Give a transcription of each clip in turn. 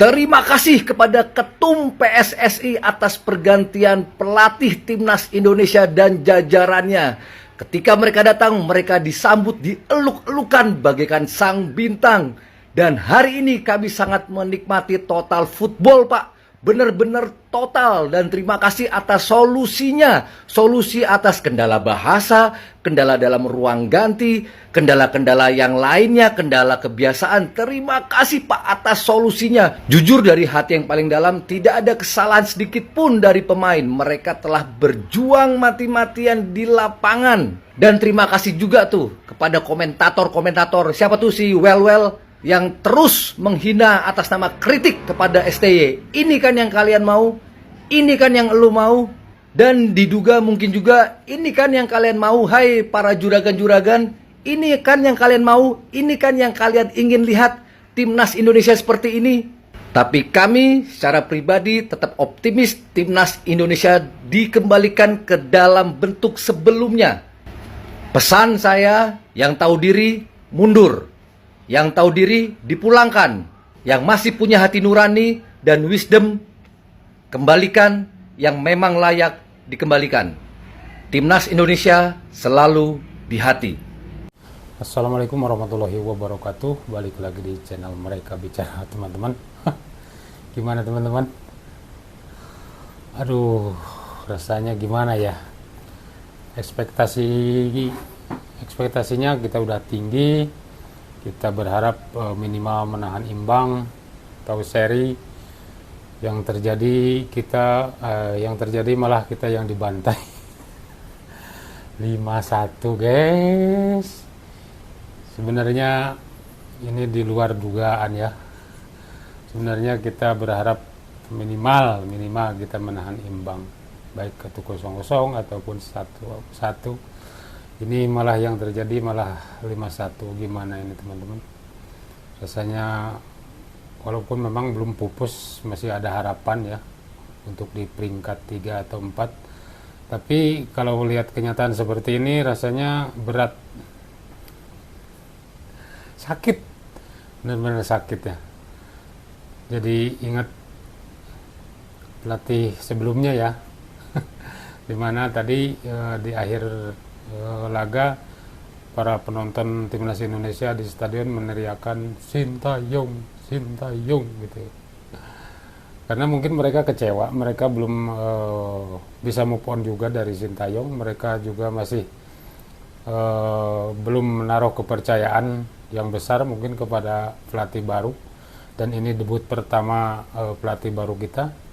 Terima kasih kepada Ketum PSSI atas pergantian pelatih Timnas Indonesia dan jajarannya. Ketika mereka datang, mereka disambut dieluk-elukan bagaikan sang bintang. Dan hari ini kami sangat menikmati total football, Pak. Benar-benar total, dan terima kasih atas solusinya. Solusi atas kendala bahasa, kendala dalam ruang ganti, kendala-kendala yang lainnya, kendala kebiasaan. Terima kasih Pak atas solusinya. Jujur dari hati yang paling dalam, tidak ada kesalahan sedikit pun dari pemain. Mereka telah berjuang mati-matian di lapangan. Dan terima kasih juga tuh kepada komentator-komentator. Siapa tuh si Well yang terus menghina atas nama kritik kepada STY. Ini kan yang kalian mau, ini kan yang elu mau, dan diduga mungkin juga ini kan yang kalian mau, hai para juragan-juragan. Ini kan yang kalian mau, ini kan yang kalian ingin lihat Timnas Indonesia seperti ini. Tapi kami secara pribadi tetap optimis Timnas Indonesia dikembalikan ke dalam bentuk sebelumnya. Pesan saya, yang tahu diri mundur. Yang tahu diri dipulangkan, yang masih punya hati nurani dan wisdom kembalikan, yang memang layak dikembalikan. Timnas Indonesia selalu di hati. Assalamualaikum warahmatullahi wabarakatuh. Balik lagi di channel Mereka Bicara, teman-teman. Gimana teman-teman? Aduh, rasanya gimana ya? Ekspektasinya kita udah tinggi. Kita berharap minimal menahan imbang atau seri. Yang terjadi malah kita yang dibantai 5-1 guys. Sebenarnya ini di luar dugaan ya. Sebenarnya kita berharap minimal kita menahan imbang, baik ke 0-0 ataupun 1-1. Ini malah yang terjadi malah 5-1. Gimana ini teman-teman? Rasanya walaupun memang belum pupus, masih ada harapan ya untuk di peringkat 3 atau 4. Tapi kalau lihat kenyataan seperti ini rasanya berat. Sakit. Benar-benar sakit ya. Jadi ingat pelatih sebelumnya ya. Dimana tadi di akhir laga para penonton Timnas Indonesia di stadion meneriakan Sintayong gitu. Karena mungkin mereka kecewa, mereka belum bisa move on juga dari Sintayong. Mereka juga masih belum menaruh kepercayaan yang besar mungkin kepada pelatih baru. Dan ini debut pertama pelatih baru kita.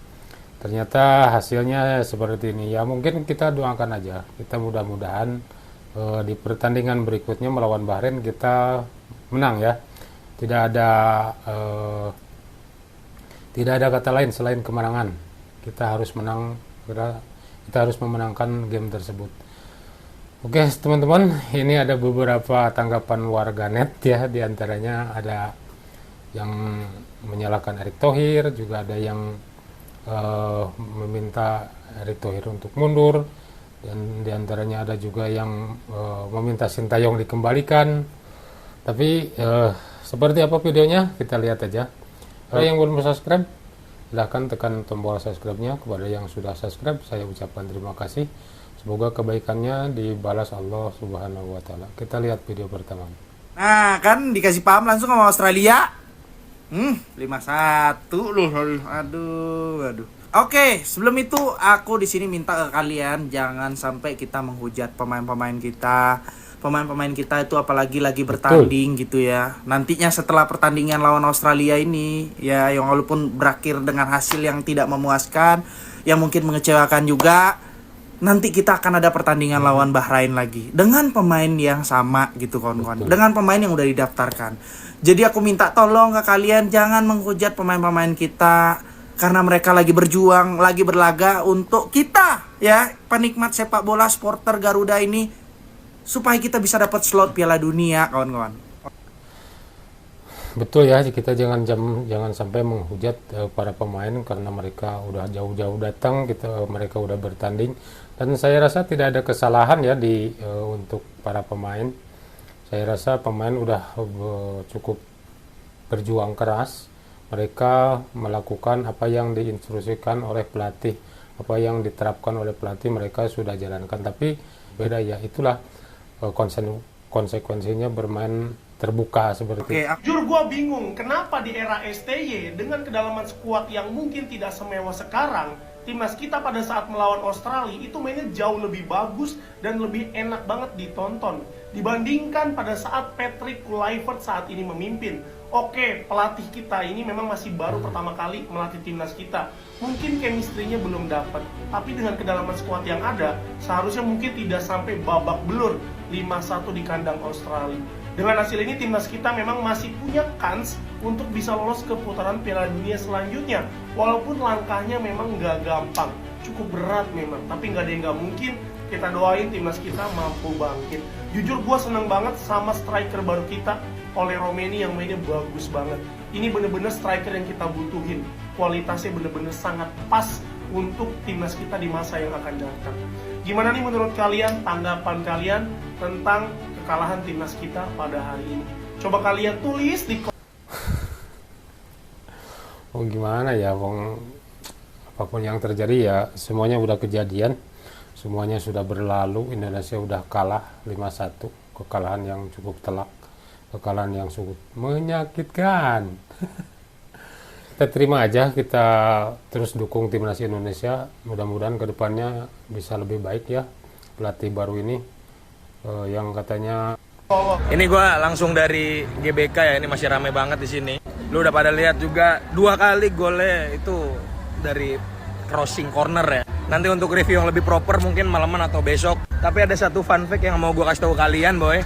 Ternyata hasilnya seperti ini. Ya mungkin kita doakan aja. Kita mudah-mudahan di pertandingan berikutnya melawan Bahrain kita menang ya. Tidak ada kata lain selain kemenangan. Kita harus menang. Kita harus memenangkan game tersebut. Oke teman-teman, ini ada beberapa tanggapan warganet ya. Di antaranya ada yang menyalahkan Erick Thohir, juga ada yang meminta Erick Thohir untuk mundur, dan diantaranya ada juga yang meminta Sintayong dikembalikan. Tapi seperti apa videonya kita lihat aja. Yang belum subscribe silahkan tekan tombol subscribe-nya. Kepada yang sudah subscribe saya ucapkan terima kasih. Semoga kebaikannya dibalas Allah Subhanahu wa Ta'ala. Kita lihat video pertama. Nah kan dikasih paham langsung sama Australia. 5-1 loh. Aduh. Oke, sebelum itu aku di sini minta ke kalian jangan sampai kita menghujat pemain-pemain kita. Pemain-pemain kita itu apalagi lagi bertanding gitu ya. Nantinya setelah pertandingan lawan Australia ini ya, yang walaupun berakhir dengan hasil yang tidak memuaskan, yang mungkin mengecewakan juga, nanti kita akan ada pertandingan lawan Bahrain lagi dengan pemain yang sama gitu kawan-kawan. Dengan pemain yang udah didaftarkan. Jadi aku minta tolong ke kalian jangan menghujat pemain-pemain kita, karena mereka lagi berjuang, lagi berlaga untuk kita ya, penikmat sepak bola, supporter Garuda ini, supaya kita bisa dapat slot Piala Dunia kawan-kawan. Betul ya, kita jangan sampai menghujat para pemain karena mereka udah jauh-jauh datang, mereka udah bertanding, dan saya rasa tidak ada kesalahan ya untuk para pemain. Saya rasa pemain udah cukup berjuang keras mereka melakukan apa yang diinstruksikan oleh pelatih, apa yang diterapkan oleh pelatih mereka sudah jalankan. Tapi beda ya, itulah konsekuensinya bermain terbuka seperti itu. Jujur gue bingung, kenapa di era STY dengan kedalaman skuad yang mungkin tidak semewah sekarang, timnas kita pada saat melawan Australia itu mainnya jauh lebih bagus dan lebih enak banget ditonton dibandingkan pada saat Patrick Kluivert saat ini memimpin. Oke, pelatih kita ini memang masih baru pertama kali melatih timnas kita. Mungkin chemistry-nya belum dapat, tapi dengan kedalaman skuad yang ada, seharusnya mungkin tidak sampai babak belur 5-1 di kandang Australia. Dengan hasil ini timnas kita memang masih punya kans untuk bisa lolos ke putaran Piala Dunia selanjutnya. Walaupun langkahnya memang nggak gampang, cukup berat memang, tapi nggak ada yang nggak mungkin. Kita doain timnas kita mampu bangkit. Jujur gue seneng banget sama striker baru kita, Ole Romeni, yang mainnya bagus banget. Ini bener-bener striker yang kita butuhin. Kualitasnya bener-bener sangat pas untuk timnas kita di masa yang akan datang. Gimana nih menurut kalian, tanggapan kalian tentang kekalahan timnas kita pada hari ini? Coba kalian tulis di Oh gimana ya, Wong, apapun yang terjadi ya semuanya udah kejadian, semuanya sudah berlalu. Indonesia udah kalah 5-1, kekalahan yang cukup telak, kekalahan yang cukup menyakitkan. Kita terima aja, kita terus dukung timnas Indonesia. Mudah-mudahan kedepannya bisa lebih baik ya, pelatih baru ini yang katanya. Ini gue langsung dari GBK ya, ini masih rame banget di sini. Lu udah pada lihat juga 2 kali golnya itu dari crossing corner ya. Nanti untuk review yang lebih proper mungkin malaman atau besok. Tapi ada satu fun fact yang mau gue kasih tahu kalian, boy.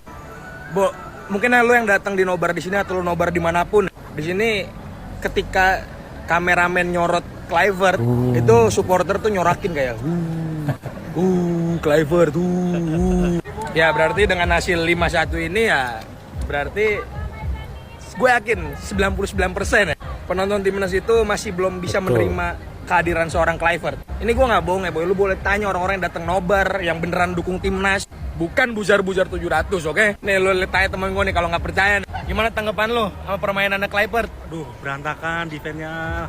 Mungkin lu yang datang di nobar di sini atau lu nobar dimanapun. Di sini ketika kameramen nyorot Kluivert, itu supporter tuh nyorakin kayak Kluivert Ya berarti dengan hasil 5-1 ini ya berarti gue yakin 99% ya penonton timnas itu masih belum bisa menerima kehadiran seorang Kluivert. Ini gue nggak bohong ya, boy. Lu boleh tanya orang-orang yang datang nobar yang beneran dukung timnas, bukan bujar-bujar 700, oke? Nih lu tanya temen gue nih kalau nggak percaya. Gimana tanggapan lu sama permainan anak Kluivert? Duh, berantakan defense-nya.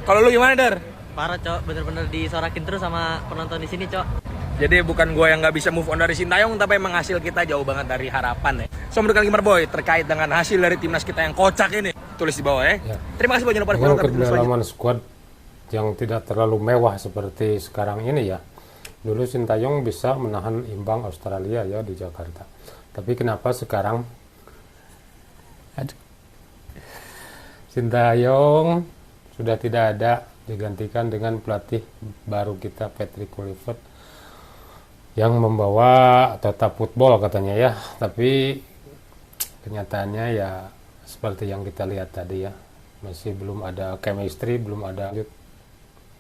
Kalau lu gimana, Dar? Parah, Cok. Bener-bener disorakin terus sama penonton di sini, Cok. Jadi bukan gue yang nggak bisa move on dari Sintayong, tapi emang hasil kita jauh banget dari harapan ya. So menurut kalian gimana, boy, terkait dengan hasil dari timnas kita yang kocak ini? Tulis di bawah ya. Terima kasih, boy. Jangan lupa Dengan kedalaman skuad yang tidak terlalu mewah seperti sekarang ini ya. Dulu Sintayong bisa menahan imbang Australia ya di Jakarta. Tapi kenapa sekarang Sintayong sudah tidak ada, digantikan dengan pelatih baru kita, Patrick Kluivert, yang membawa total football katanya ya. Tapi kenyataannya ya seperti yang kita lihat tadi ya. Masih belum ada chemistry, belum ada.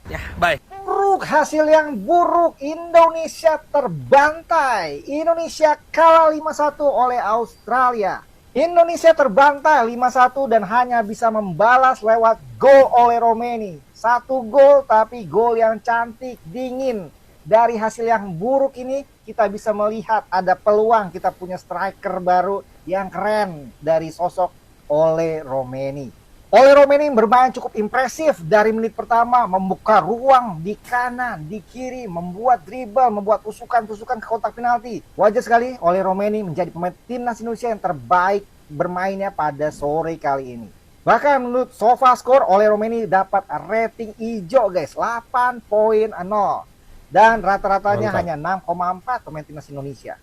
Ya, bye. Buruk, hasil yang buruk. Indonesia terbantai. Indonesia kalah 5-1 oleh Australia. Indonesia terbantai 5-1 dan hanya bisa membalas lewat gol oleh Romeni. 1 gol tapi gol yang cantik, dingin. Dari hasil yang buruk ini kita bisa melihat ada peluang kita punya striker baru yang keren dari sosok Ole Romeni. Ole Romeni bermain cukup impresif dari menit pertama, membuka ruang di kanan, di kiri, membuat dribble, membuat tusukan-tusukan ke kotak penalti. Wajar sekali Ole Romeni menjadi pemain timnas Indonesia yang terbaik bermainnya pada sore kali ini. Bahkan menurut SofaScore, Ole Romeni dapat rating hijau guys, 8.0. Dan rata-ratanya hanya 6,4 pemain timnas Indonesia.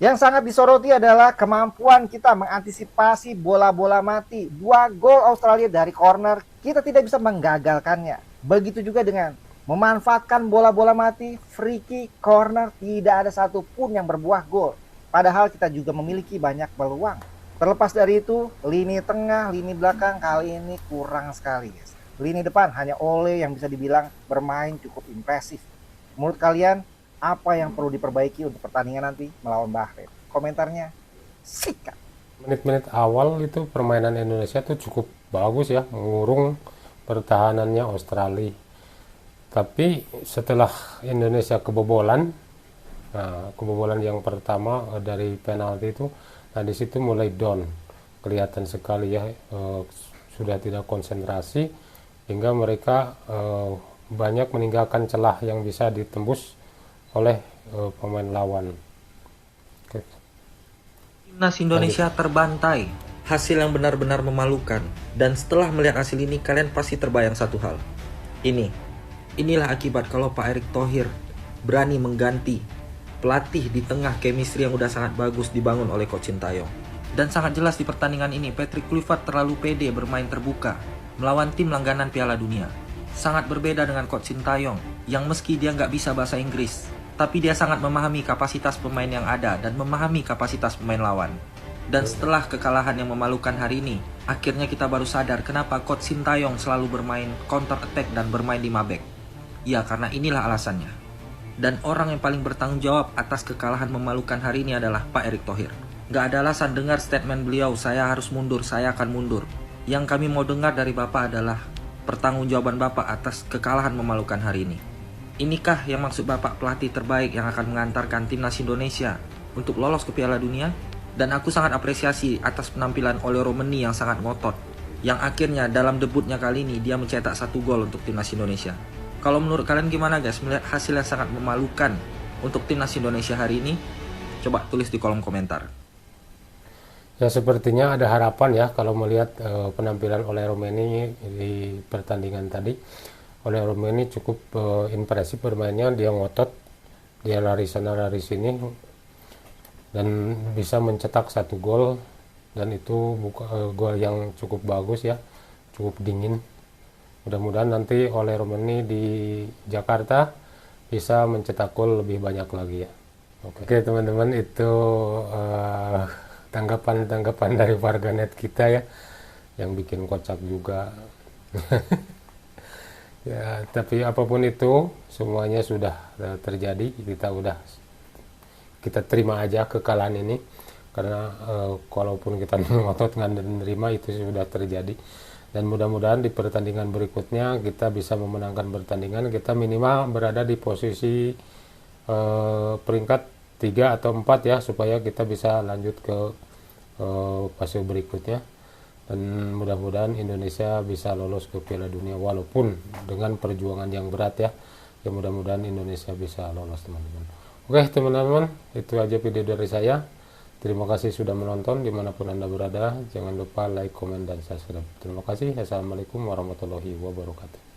Yang sangat disoroti adalah kemampuan kita mengantisipasi bola-bola mati. 2 gol Australia dari corner, kita tidak bisa menggagalkannya. Begitu juga dengan memanfaatkan bola-bola mati, free kick, corner, tidak ada satupun yang berbuah gol. Padahal kita juga memiliki banyak peluang. Terlepas dari itu, lini tengah, lini belakang kali ini kurang sekali guys. Lini depan hanya Ole yang bisa dibilang bermain cukup impresif. Menurut kalian, apa yang perlu diperbaiki untuk pertandingan nanti melawan Bahrain? Komentarnya sikat. Menit-menit awal itu permainan Indonesia tuh cukup bagus ya, mengurung pertahanannya Australia. Tapi setelah Indonesia kebobolan, kebobolan yang pertama dari penalti itu, nah di situ mulai down, kelihatan sekali ya, sudah tidak konsentrasi hingga mereka banyak meninggalkan celah yang bisa ditembus oleh pemain lawan. Oke. Timnas Indonesia terbantai. Hasil yang benar-benar memalukan. Dan setelah melihat hasil ini, kalian pasti terbayang satu hal. Inilah akibat kalau Pak Erick Thohir berani mengganti pelatih di tengah chemistry yang udah sangat bagus dibangun oleh Coach Sintayong. Dan sangat jelas di pertandingan ini, Patrick Kluivert terlalu pede bermain terbuka melawan tim langganan Piala Dunia. Sangat berbeda dengan Coach Sintayong yang meski dia nggak bisa bahasa Inggris, tapi dia sangat memahami kapasitas pemain yang ada dan memahami kapasitas pemain lawan. Dan setelah kekalahan yang memalukan hari ini, akhirnya kita baru sadar kenapa Coach Sintayong selalu bermain counter attack dan bermain 5 back. Ya, karena inilah alasannya. Dan orang yang paling bertanggung jawab atas kekalahan memalukan hari ini adalah Pak Erick Thohir. Gak ada alasan dengar statement beliau, saya harus mundur, saya akan mundur. Yang kami mau dengar dari Bapak adalah pertanggungjawaban Bapak atas kekalahan memalukan hari ini. Inikah yang maksud Bapak pelatih terbaik yang akan mengantarkan timnas Indonesia untuk lolos ke Piala Dunia? Dan aku sangat apresiasi atas penampilan Oleh Romeni yang sangat ngotot, yang akhirnya dalam debutnya kali ini dia mencetak 1 gol untuk timnas Indonesia. Kalau menurut kalian gimana guys, melihat hasil yang sangat memalukan untuk timnas Indonesia hari ini? Coba tulis di kolom komentar. Ya, sepertinya ada harapan ya kalau melihat penampilan Oleh Romeni di pertandingan tadi. Oleh Romeni cukup impresif bermainnya, dia ngotot, dia lari sana lari sini dan bisa mencetak 1 gol, dan itu gol yang cukup bagus ya, cukup dingin. Mudah-mudahan nanti Oleh Romeni di Jakarta bisa mencetak gol lebih banyak lagi ya. Oke teman-teman, itu tanggapan-tanggapan dari warganet kita ya, yang bikin kocak juga. Ya, tapi apapun itu semuanya sudah terjadi, kita terima aja kekalahan ini, karena kalaupun kita ngotot nggak menerima, itu sudah terjadi. Dan mudah-mudahan di pertandingan berikutnya kita bisa memenangkan pertandingan, kita minimal berada di posisi peringkat 3 atau 4 ya, supaya kita bisa lanjut ke fase berikutnya. Dan mudah-mudahan Indonesia bisa lolos ke Piala Dunia walaupun dengan perjuangan yang berat ya. Ya, mudah-mudahan Indonesia bisa lolos teman-teman. Oke teman-teman, itu aja video dari saya. Terima kasih sudah menonton dimanapun Anda berada. Jangan lupa like, komen, dan subscribe. Terima kasih. Assalamualaikum warahmatullahi wabarakatuh.